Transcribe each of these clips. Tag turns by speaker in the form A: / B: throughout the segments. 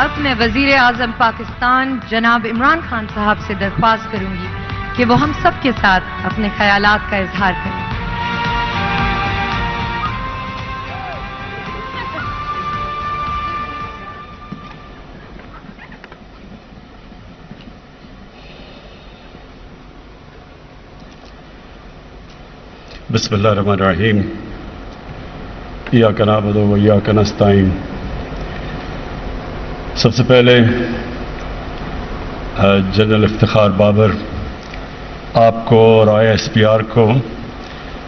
A: اب میں وزیر اعظم پاکستان جناب عمران خان صاحب سے درخواست کروں گی کہ وہ ہم سب کے ساتھ اپنے خیالات کا اظہار کریں۔
B: بسم اللہ الرحمن الرحیم۔ ایاک نعبد و ایاک نستعین۔ سب سے پہلے جنرل افتخار بابر آپ کو اور ISPR کو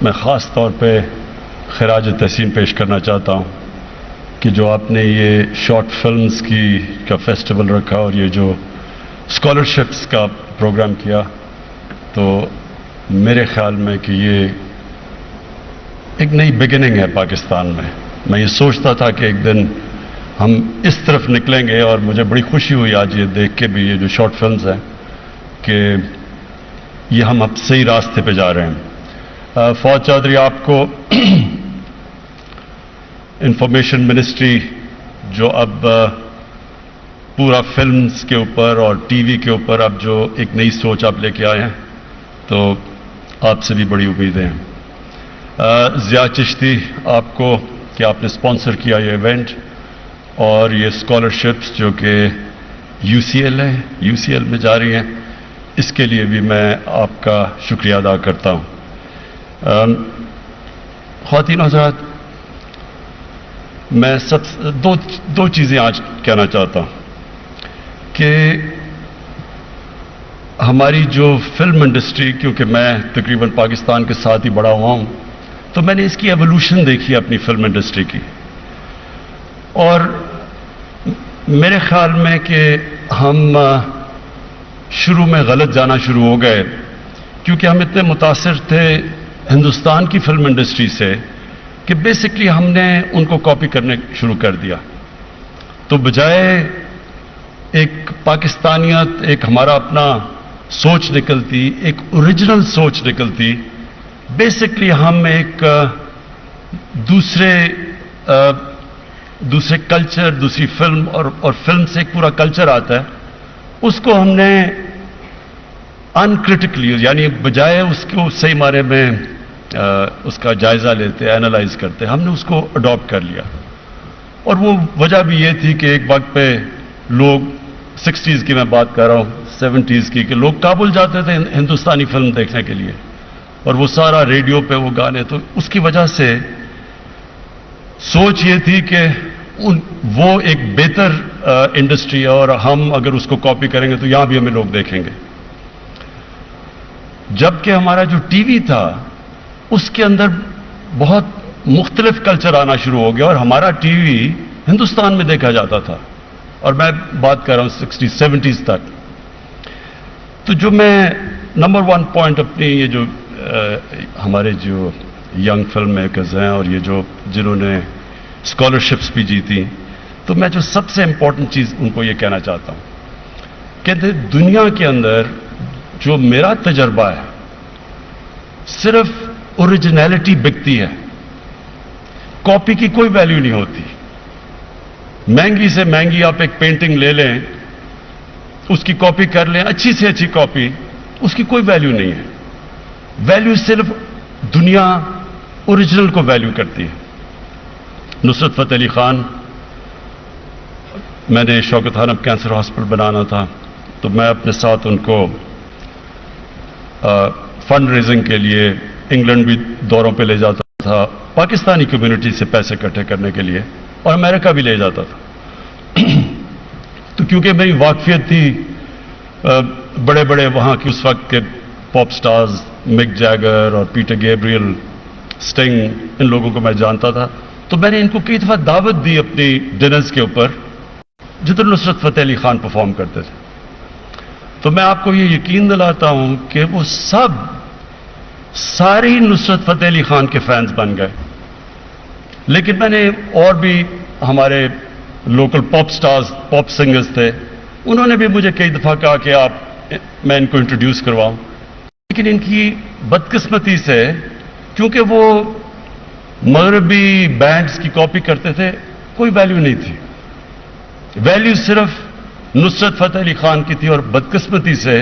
B: میں خاص طور پہ خراج تحسین پیش کرنا چاہتا ہوں کہ جو آپ نے یہ شارٹ فلمز کا فیسٹیول رکھا اور یہ جو اسکالرشپس کا پروگرام کیا، تو میرے خیال میں کہ یہ ایک نئی بگننگ ہے پاکستان میں۔ میں یہ سوچتا تھا کہ ایک دن ہم اس طرف نکلیں گے، اور مجھے بڑی خوشی ہوئی آج یہ دیکھ کے بھی، یہ جو شارٹ فلمز ہیں، کہ یہ ہم اب صحیح راستے پہ جا رہے ہیں۔ فواد چودھری، آپ کو انفارمیشن منسٹری جو اب پورا فلمز کے اوپر اور ٹی وی کے اوپر اب جو ایک نئی سوچ آپ لے کے آئے ہیں، تو آپ سے بھی بڑی امیدیں ہیں۔ ضیاء چشتی، آپ کو کہ آپ نے اسپانسر کیا یہ ایونٹ اور یہ اسکالرشپس جو کہ UCL ہے، UCL میں جاری ہیں، اس کے لیے بھی میں آپ کا شکریہ ادا کرتا ہوں۔ خواتین و حضرات، میں دو چیزیں آج کہنا چاہتا ہوں کہ ہماری جو فلم انڈسٹری، کیونکہ میں تقریباً پاکستان کے ساتھ ہی بڑا ہوا ہوں، تو میں نے اس کی ایولیوشن دیکھی اپنی فلم انڈسٹری کی، اور میرے خیال میں کہ ہم شروع میں غلط جانا شروع ہو گئے، کیونکہ ہم اتنے متاثر تھے ہندوستان کی فلم انڈسٹری سے کہ بیسکلی ہم نے ان کو کاپی کرنے شروع کر دیا۔ تو بجائے ایک پاکستانیت، ایک ہمارا اپنا سوچ نکلتی، ایک اوریجنل سوچ نکلتی، بیسکلی ہم ایک دوسرے کلچر، دوسری فلم اور فلم سے ایک پورا کلچر آتا ہے، اس کو ہم نے انکرٹیکلی، یعنی بجائے اس کو صحیح معنی میں اس کا جائزہ لیتے، اینالائز کرتے، ہم نے اس کو اڈاپٹ کر لیا۔ اور وہ وجہ بھی یہ تھی کہ ایک وقت پہ لوگ 60s کی میں بات کر رہا ہوں، 70s کی، کہ لوگ کابل جاتے تھے ہندوستانی فلم دیکھنے کے لیے، اور وہ سارا ریڈیو پہ وہ گانے، تو اس کی وجہ سے سوچ یہ تھی کہ وہ ایک بہتر انڈسٹری ہے، اور ہم اگر اس کو کاپی کریں گے تو یہاں بھی ہمیں لوگ دیکھیں گے۔ جبکہ ہمارا جو ٹی وی تھا اس کے اندر بہت مختلف کلچر آنا شروع ہو گیا، اور ہمارا ٹی وی ہندوستان میں دیکھا جاتا تھا، اور میں بات کر رہا ہوں 60s 70s تک۔ تو جو میں نمبر 1 پوائنٹ اپنی یہ جو ہمارے جو ینگ فلم میکرز ہیں اور یہ جو جنہوں نے اسکالرشپس بھی جیتی، تو میں جو سب سے امپورٹنٹ چیز ان کو یہ کہنا چاہتا ہوں کہ دنیا کے اندر جو میرا تجربہ ہے، صرف اوریجنیلٹی بکتی ہے، کاپی کی کوئی ویلیو نہیں ہوتی۔ مہنگی سے مہنگی آپ ایک پینٹنگ لے لیں، اس کی کاپی کر لیں، اچھی سے اچھی کاپی، اس کی کوئی ویلیو نہیں ہے۔ ویلیو صرف دنیا اوریجنل کو ویلیو کرتی ہے۔ نصرت فتح علی خان، میں نے شوکت حنف کینسر ہاسپٹل بنانا تھا، تو میں اپنے ساتھ ان کو فنڈ ریزنگ کے لیے انگلینڈ بھی دوروں پہ لے جاتا تھا، پاکستانی کمیونٹی سے پیسے اکٹھے کرنے کے لیے، اور امریکہ بھی لے جاتا تھا۔ تو کیونکہ میری واقفیت تھی بڑے بڑے وہاں کی اس وقت کے پاپ سٹارز، مک جیگر اور پیٹر گیبریل، سٹنگ، ان لوگوں کو میں جانتا تھا، تو میں نے ان کو کئی دفعہ دعوت دی اپنی ڈنرز کے اوپر جدھر نصرت فتح علی خان پرفارم کرتے تھے۔ تو میں آپ کو یہ یقین دلاتا ہوں کہ وہ ساری نصرت فتح علی خان کے فینز بن گئے۔ لیکن میں نے اور بھی ہمارے لوکل پاپ سٹارز، پاپ سنگرز تھے، انہوں نے بھی مجھے کئی دفعہ کہا کہ میں ان کو انٹروڈیوس کرواؤں، لیکن ان کی بدقسمتی سے، کیونکہ وہ مغربی بینڈز کی کاپی کرتے تھے، کوئی ویلیو نہیں تھی۔ ویلیو صرف نصرت فتح علی خان کی تھی، اور بدقسمتی سے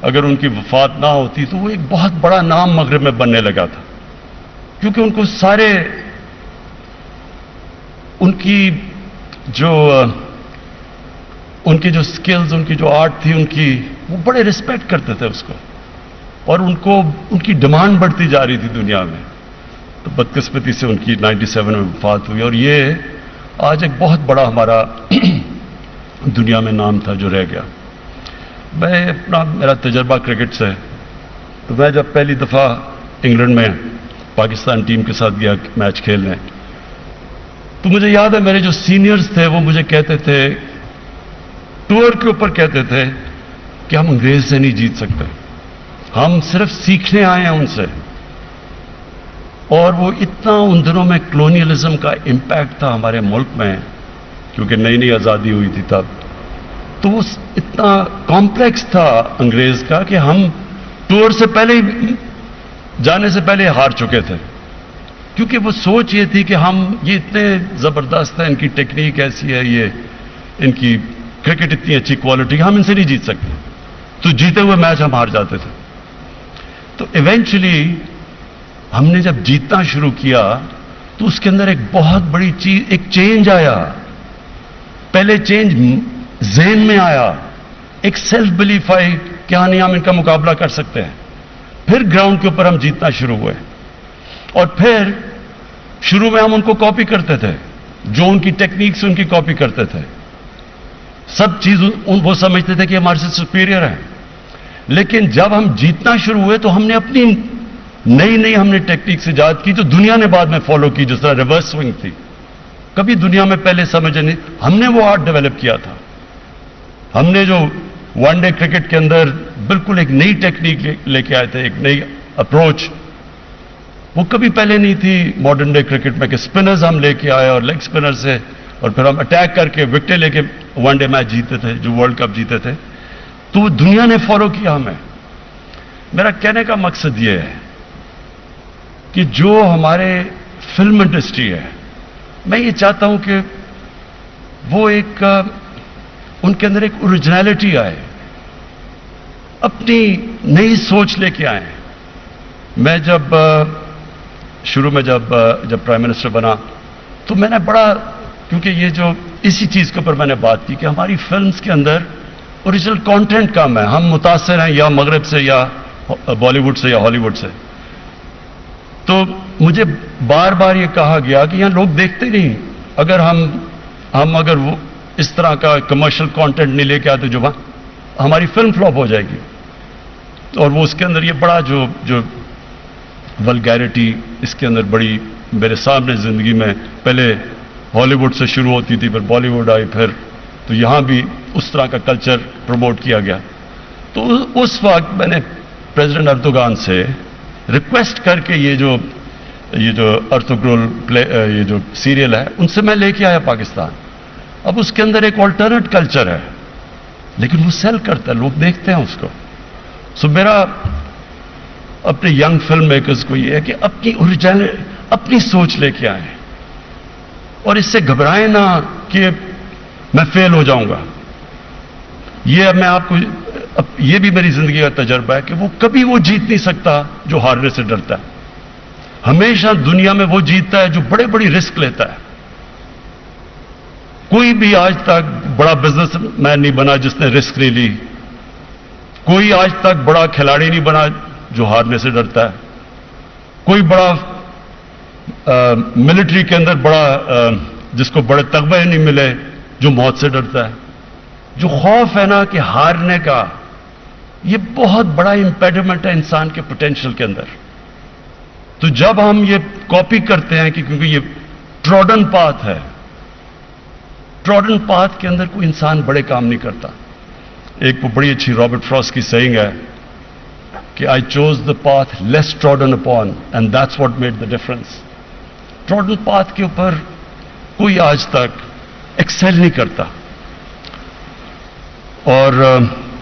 B: اگر ان کی وفات نہ ہوتی تو وہ ایک بہت بڑا نام مغرب میں بننے لگا تھا، کیونکہ ان کو سارے ان کی جو سکلز، ان کی جو آرٹ تھی، وہ بڑے ریسپیکٹ کرتے تھے اس کو، اور ان کی ڈیمانڈ بڑھتی جا رہی تھی دنیا میں. تو بدقسمتی سے ان کی 97 میں وفات ہوئی، اور یہ آج ایک بہت بڑا ہمارا دنیا میں نام تھا جو رہ گیا. میرا تجربہ کرکٹ سے، تو میں جب پہلی دفعہ انگلینڈ میں پاکستان ٹیم کے ساتھ گیا میچ کھیلنے، تو مجھے یاد ہے میرے جو سینئرز تھے وہ مجھے کہتے تھے، ٹور کے اوپر کہتے تھے کہ ہم انگریز سے نہیں جیت سکتے، ہم صرف سیکھنے آئے ہیں ان سے. اور وہ اتنا ان دنوں میں کلونیلزم کا امپیکٹ تھا ہمارے ملک میں، کیونکہ نئی نئی آزادی ہوئی تھی تب، تو وہ اتنا کمپلیکس تھا انگریز کا کہ ہم ٹور سے پہلے جانے سے پہلے ہار چکے تھے، کیونکہ وہ سوچ یہ تھی کہ ہم یہ اتنے زبردست ہیں، ان کی ٹیکنیک ایسی ہے، یہ ان کی کرکٹ اتنی اچھی کوالٹی، ہم ان سے نہیں جیت سکتے. تو جیتے ہوئے میچ ہم ہار جاتے تھے. تو ایونچولی ہم نے جب جیتنا شروع کیا تو اس کے اندر ایک بہت بڑی چیز، ایک چینج آیا. پہلے چینج ذہن میں آیا، ایک سیلف بلیف آئی کہ ہاں نہیں، ہم ان کا مقابلہ کر سکتے ہیں. پھر گراؤنڈ کے اوپر ہم جیتنا شروع ہوئے، اور پھر شروع میں ہم ان کو کاپی کرتے تھے، جو ان کی ٹیکنیک سے ان کی کاپی کرتے تھے، سب چیز وہ سمجھتے تھے کہ ہمارے سے سپیریئر ہیں. لیکن جب ہم جیتنا شروع ہوئے تو ہم نے اپنی نئی ہم نے ٹیکنیک سے ایجاد کی جو دنیا نے بعد میں فالو کی، جس طرح ریورس سوئنگ تھی، کبھی دنیا میں پہلے سمجھ نہیں. ہم نے وہ آرٹ ڈیولپ کیا تھا. ہم نے جو ون ڈے کرکٹ کے اندر بالکل ایک نئی ٹیکنیک لے کے آئے تھے، ایک نئی اپروچ، وہ کبھی پہلے نہیں تھی ماڈرن ڈے کرکٹ میں، کہ اسپنرز ہم لے کے آئے اور لیگ اسپنر سے، اور پھر ہم اٹیک کر کے وکٹیں لے کے ون ڈے میچ جیتے تھے، جو ورلڈ کپ جیتے تھے. تو وہ دنیا نے فالو کیا ہمیں. میرا کہنے کا مقصد یہ ہے کہ جو ہمارے فلم انڈسٹری ہے، میں یہ چاہتا ہوں کہ وہ ایک ان کے اندر ایک اوریجنلٹی آئے، اپنی نئی سوچ لے کے آئیں. میں جب شروع میں جب پرائم منسٹر بنا تو میں نے بڑا، کیونکہ یہ جو اسی چیز کے اوپر میں نے بات کی کہ ہماری فلمز کے اندر اوریجنل کانٹینٹ کم ہے، ہم متاثر ہیں یا مغرب سے یا بالی ووڈ سے یا ہالی ووڈ سے. تو مجھے بار بار یہ کہا گیا کہ یہاں لوگ دیکھتے نہیں، اگر ہم اگر وہ اس طرح کا کمرشل کانٹینٹ نہیں لے کے آتے جو ہماری فلم فلاپ ہو جائے گی. اور وہ اس کے اندر یہ بڑا جو ولگیرٹی اس کے اندر بڑی میرے سامنے زندگی میں، پہلے ہالی ووڈ سے شروع ہوتی تھی، پھر بالی ووڈ آئی، پھر تو یہاں بھی اس طرح کا کلچر پروموٹ کیا گیا. تو اس وقت میں نے پریزیڈنٹ اردوغان سے ریکویسٹ کر کے یہ جو ارطغرل یہ جو سیریل ہے ان سے میں لے کے آیا پاکستان. اب اس کے اندر ایک آلٹرنیٹ کلچر ہے، لیکن وہ سیل کرتا ہے، لوگ دیکھتے ہیں اس کو. سو میرا اپنے ینگ فلم میکرز کو یہ ہے کہ اپنی اوریجنل، اپنی سوچ لے کے آئیں، اور اس سے گھبرائیں نہ کہ میں فیل ہو جاؤں گا. یہ میں آپ کو، یہ بھی میری زندگی کا تجربہ ہے کہ وہ کبھی وہ جیت نہیں سکتا جو ہارنے سے ڈرتا ہے. ہمیشہ دنیا میں وہ جیتتا ہے جو بڑے بڑی رسک لیتا ہے. کوئی بھی آج تک بڑا بزنس مین نہیں بنا جس نے رسک نہیں لی. کوئی آج تک بڑا کھلاڑی نہیں بنا جو ہارنے سے ڈرتا ہے. کوئی بڑا ملٹری کے اندر بڑا جس کو بڑے تغمے نہیں ملے جو موت سے ڈرتا ہے. جو خوف ہے نا کہ ہارنے کا، یہ بہت بڑا امپیڈمنٹ ہے انسان کے پوٹینشل کے اندر. تو جب ہم یہ کاپی کرتے ہیں کہ کیونکہ یہ ٹراڈن پاتھ ہے، ٹراڈن پاتھ کے اندر کوئی انسان بڑے کام نہیں کرتا. ایک وہ بڑی اچھی رابرٹ فراسٹ کی سیئنگ ہے کہ I choose the path less trodden upon and that's what made the difference. Trodden path کے اوپر کوئی آج تک ایکسل نہیں کرتا. اور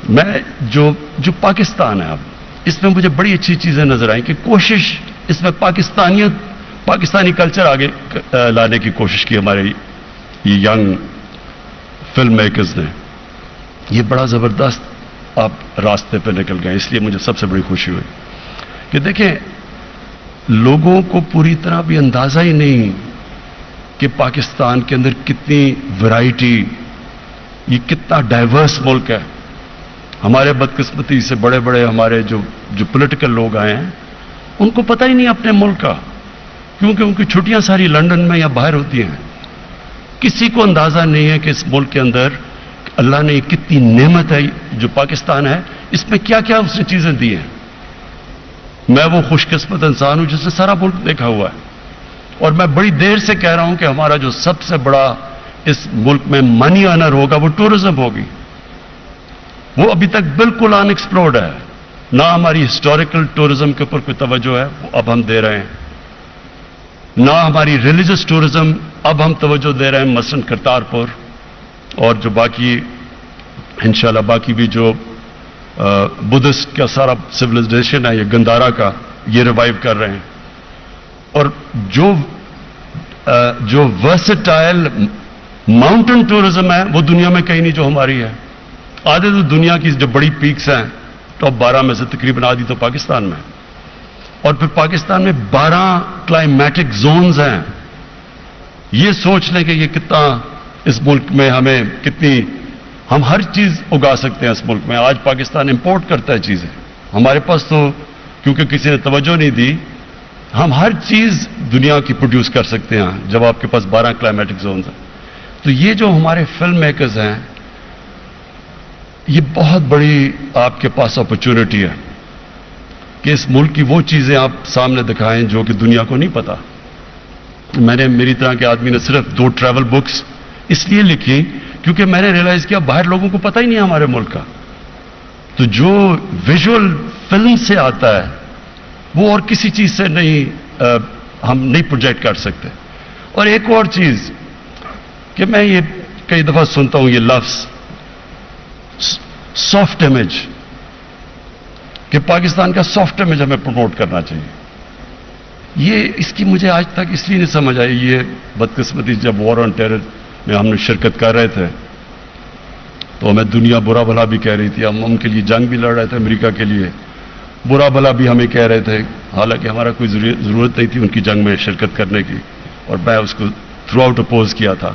B: میں جو پاکستان ہے اب، اس میں مجھے بڑی اچھی چیزیں نظر آئیں کہ کوشش اس میں پاکستانی کلچر آگے لانے کی کوشش کی ہمارے یہ ینگ فلم میکرز نے یہ بڑا زبردست آپ راستے پہ نکل گئے. اس لیے مجھے سب سے بڑی خوشی ہوئی کہ دیکھیں لوگوں کو پوری طرح بھی اندازہ ہی نہیں کہ پاکستان کے اندر کتنی ورائٹی، یہ کتنا ڈائیورس ملک ہے. ہمارے بدقسمتی سے بڑے بڑے ہمارے جو پولیٹیکل لوگ آئے ہیں ان کو پتہ ہی نہیں اپنے ملک کا، کیونکہ ان کی چھٹیاں ساری لندن میں یا باہر ہوتی ہیں. کسی کو اندازہ نہیں ہے کہ اس ملک کے اندر اللہ نے کتنی نعمت ہے جو پاکستان ہے، اس میں کیا کیا اس نے چیزیں دی ہیں. میں وہ خوش قسمت انسان ہوں جس نے سارا ملک دیکھا ہوا ہے، اور میں بڑی دیر سے کہہ رہا ہوں کہ ہمارا جو سب سے بڑا اس ملک میں منی ارنر ہوگا وہ ٹورزم ہوگی. وہ ابھی تک بالکل ان ایکسپلورڈ ہے. نہ ہماری ہسٹوریکل ٹورزم کے اوپر کوئی توجہ ہے، وہ اب ہم دے رہے ہیں. نہ ہماری ریلیجس ٹورزم اب ہم توجہ دے رہے ہیں، مثلا کرتارپور اور جو باقی انشاءاللہ باقی بھی جو بدھسٹ کا سارا سویلائزیشن ہے، یہ گندارا کا یہ ریوائیو کر رہے ہیں. اور جو ورسٹائل ماؤنٹن ٹورزم ہے وہ دنیا میں کہیں نہیں جو ہماری ہے. آدھے تو دنیا کی جو بڑی پیکس ہیں ٹاپ 12 میں سے تقریباً آدھی تو پاکستان میں، اور پھر پاکستان میں 12 کلائمیٹک زونز ہیں. یہ سوچ لیں کہ یہ کتنا اس ملک میں ہمیں کتنی، ہم ہر چیز اگا سکتے ہیں اس ملک میں. آج پاکستان امپورٹ کرتا ہے چیزیں، ہمارے پاس تو کیونکہ کسی نے توجہ نہیں دی ہم ہر چیز دنیا کی پروڈیوس کر سکتے ہیں جب آپ کے پاس 12 کلائمیٹک زونز ہیں. تو یہ جو ہمارے فلم میکرز ہیں یہ بہت بڑی آپ کے پاس اپرچونٹی ہے کہ اس ملک کی وہ چیزیں آپ سامنے دکھائیں جو کہ دنیا کو نہیں پتا. میں نے میری طرح کے آدمی نے صرف 2 ٹریول بکس اس لیے لکھی کیونکہ میں نے ریئلائز کیا باہر لوگوں کو پتہ ہی نہیں ہے ہمارے ملک کا. تو جو ویژول فلم سے آتا ہے وہ اور کسی چیز سے نہیں ہم نہیں پروجیکٹ کر سکتے. اور ایک اور چیز کہ میں یہ کئی دفعہ سنتا ہوں یہ لفظ سافٹ امیج، کہ پاکستان کا سافٹ امیج ہمیں پروموٹ کرنا چاہیے. یہ اس کی مجھے آج تک اس لیے نہیں سمجھ آئی. یہ بدقسمتی جب وار آن ٹیرر میں ہم نے شرکت کر رہے تھے تو ہمیں دنیا برا بھلا بھی کہہ رہی تھی، ہم ان کے لیے جنگ بھی لڑ رہے تھے، امریکہ کے لیے برا بھلا بھی ہمیں کہہ رہے تھے، حالانکہ ہمارا کوئی ضرورت نہیں تھی ان کی جنگ میں شرکت کرنے کی، اور میں اس کو تھرو آؤٹ اپوز کیا تھا.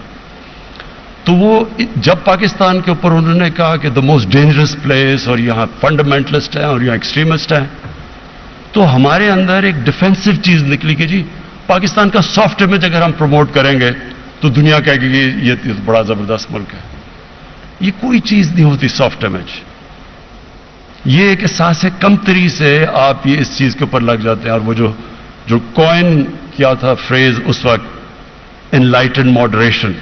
B: تو وہ جب پاکستان کے اوپر انہوں نے کہا کہ دا موسٹ ڈینجرس پلیس اور یہاں فنڈامنٹلسٹ ہیں اور یہاں ایکسٹریمسٹ ہیں، تو ہمارے اندر ایک ڈیفینسو چیز نکلی کہ جی پاکستان کا سافٹ امیج اگر ہم پروموٹ کریں گے تو دنیا کہے گی کہ یہ بڑا زبردست ملک ہے. یہ کوئی چیز نہیں ہوتی سافٹ امیج. یہ ایک احساس کمتری سے آپ یہ اس چیز کے اوپر لگ جاتے ہیں. اور وہ جو کوئن کیا تھا فریز اس وقت enlighten moderation,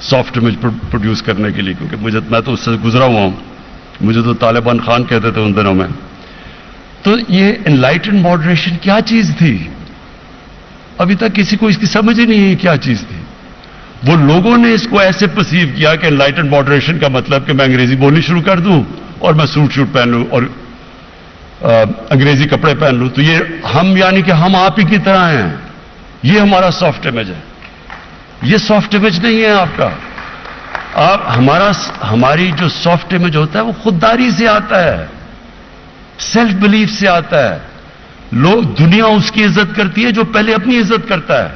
B: soft image produce کرنے کے لیے، کیونکہ میں تو اس سے گزرا ہوا ہوں، مجھے تو طالبان خان کہتے تھے ان دنوں میں. تو یہ انلائٹن ماڈریشن کیا چیز تھی؟ ابھی تک کسی کو اس کی سمجھ ہی نہیں ہے کیا چیز تھی. وہ لوگوں نے اس کو ایسے پرسیو کیا کہ انلائٹن ماڈریشن کا مطلب کہ میں انگریزی بولنی شروع کر دوں اور میں سوٹ پہن لوں اور انگریزی کپڑے پہن لوں، تو یہ ہم یعنی کہ ہم آپ ہی کی طرح ہیں. یہ ہمارا سافٹ امیج ہے. یہ سافٹ امیج نہیں ہے آپ کا. ہماری جو سافٹ امیج ہوتا ہے وہ خودداری سے آتا ہے، سیلف بلیف سے آتا ہے. لوگ دنیا اس کی عزت کرتی ہے جو پہلے اپنی عزت کرتا ہے.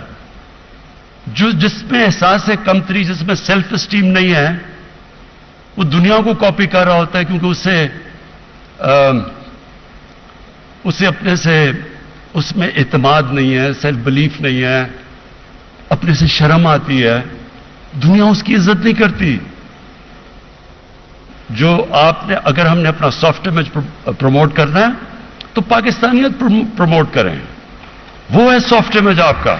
B: جس میں احساس کمتری، جس میں سیلف اسٹیم نہیں ہے، وہ دنیا کو کاپی کر رہا ہوتا ہے کیونکہ اسے اپنے سے اس میں اعتماد نہیں ہے، سیلف بلیف نہیں ہے، اپنے سے شرم آتی ہے. دنیا اس کی عزت نہیں کرتی. جو آپ نے اگر ہم نے اپنا سافٹ امیج پروموٹ کرنا ہے تو پاکستانیت پروموٹ کریں. وہ ہے سافٹ امیج آپ کا.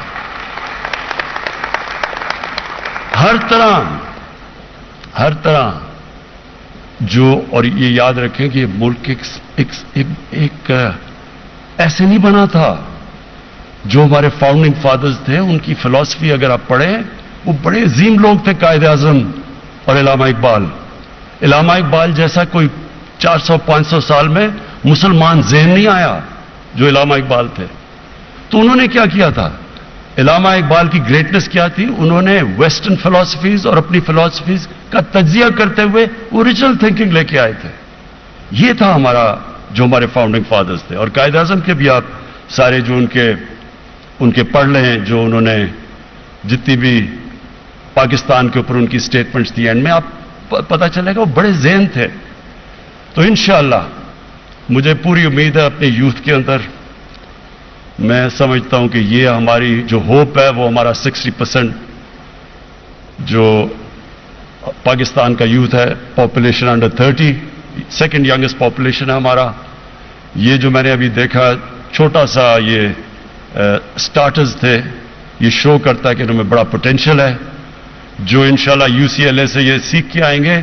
B: ہر طرح جو، اور یہ یاد رکھیں کہ یہ ملک ایک ایسے نہیں بنا تھا. جو ہمارے فاؤنڈنگ فادرز تھے ان کی فلسفی اگر آپ پڑھیں، وہ بڑے عظیم لوگ تھے. قائد اعظم اور علامہ اقبال جیسا کوئی 400-500 سال میں مسلمان ذہن نہیں آیا جو علامہ اقبال تھے. تو انہوں نے کیا کیا تھا؟ علامہ اقبال کی گریٹنس کیا تھی؟ انہوں نے ویسٹرن فلاسفیز اور اپنی فلاسفیز کا تجزیہ کرتے ہوئے اوریجنل تھنکنگ لے کے آئے تھے. یہ تھا ہمارا جو ہمارے فاؤنڈنگ فادرز تھے. اور قائد اعظم کے بھی آپ سارے جو ان کے پڑھ لیں ہیں، جو انہوں نے جتنی بھی پاکستان کے اوپر ان کی سٹیٹمنٹس تھی، اینڈ میں آپ پتہ چلے گا وہ بڑے ذہین تھے. تو انشاءاللہ مجھے پوری امید ہے اپنے یوتھ کے اندر. میں سمجھتا ہوں کہ یہ ہماری جو ہوپ ہے وہ ہمارا 60% جو پاکستان کا یوتھ ہے، population under 30، second youngest population ہے ہمارا. یہ جو میں نے ابھی دیکھا چھوٹا سا یہ سٹارٹرز تھے، یہ شو کرتا ہے کہ ان میں بڑا پوٹینشیل ہے. جو انشاءاللہ UCLA سے یہ سیکھ کے آئیں گے،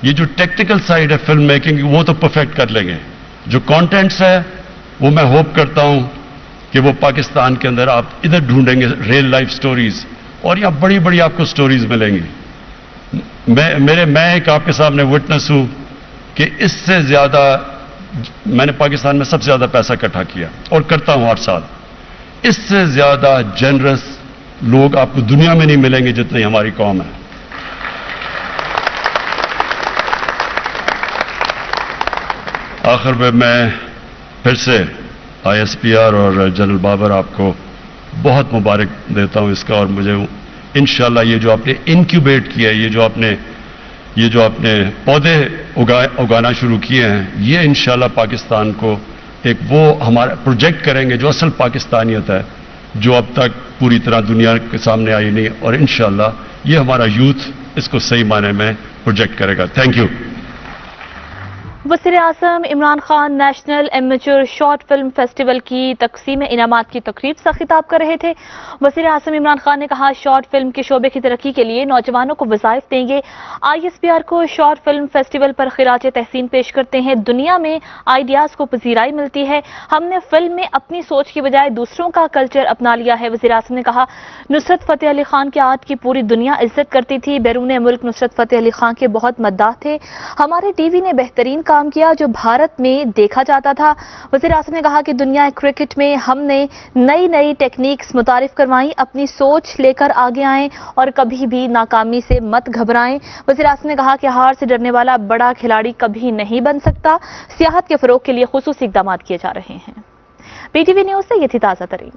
B: یہ جو ٹیکنیکل سائیڈ ہے فلم میکنگ وہ تو پرفیکٹ کر لیں گے. جو کانٹینٹس ہے وہ میں ہوپ کرتا ہوں کہ وہ پاکستان کے اندر آپ ادھر ڈھونڈیں گے ریئل لائف سٹوریز، اور یہاں بڑی بڑی آپ کو سٹوریز ملیں گی. میں ایک آپ کے سامنے وٹنس ہوں کہ اس سے زیادہ میں نے پاکستان میں سب سے زیادہ پیسہ اکٹھا کیا اور کرتا ہوں ہر سال. اس سے زیادہ جنرس لوگ آپ کو دنیا میں نہیں ملیں گے جتنی ہماری قوم ہے. آخر میں پھر سے ISPR اور جنرل بابر آپ کو بہت مبارک دیتا ہوں اس کا. اور مجھے انشاءاللہ یہ جو آپ نے انکیوبیٹ کیا ہے، یہ جو آپ نے پودے اگانا شروع کیے ہیں، یہ انشاءاللہ پاکستان کو ایک وہ ہمارا پروجیکٹ کریں گے جو اصل پاکستانیت ہے، جو اب تک پوری طرح دنیا کے سامنے آئی نہیں. اور انشاءاللہ یہ ہمارا یوتھ اس کو صحیح معنی میں پروجیکٹ کرے گا. Thank you.
C: وزیر اعظم Imran Khan national amateur short film festival کی تقسیم انعامات کی تقریب سے خطاب کر رہے تھے. وزیر اعظم عمران خان نے کہا شارٹ فلم کے شعبے کی ترقی کے لیے نوجوانوں کو وظائف دیں گے. ISPR کو شارٹ فلم فیسٹیول پر خراج تحسین پیش کرتے ہیں. دنیا میں آئیڈیاز کو پذیرائی ملتی ہے. ہم نے فلم میں اپنی سوچ کی بجائے دوسروں کا کلچر اپنا لیا ہے. وزیر اعظم نے کہا نصرت فتح علی خان کے آرٹ کی پوری دنیا عزت کرتی تھی. بیرون ملک نصرت فتح علی خان کے بہت مداح تھے. ہمارے ٹی وی نے بہترین کام کیا جو بھارت میں دیکھا جاتا تھا. وزیر اعظم نے کہا کہ دنیا کرکٹ میں ہم نے نئی ٹیکنیکس متعارف کروائیں. اپنی سوچ لے کر آگے آئیں اور کبھی بھی ناکامی سے مت گھبرائیں. وزیر اعظم نے کہا کہ ہار سے ڈرنے والا بڑا کھلاڑی کبھی نہیں بن سکتا. سیاحت کے فروغ کے لیے خصوصی اقدامات کیے جا رہے ہیں. PTV نیوز سے یہ تھی تازہ ترین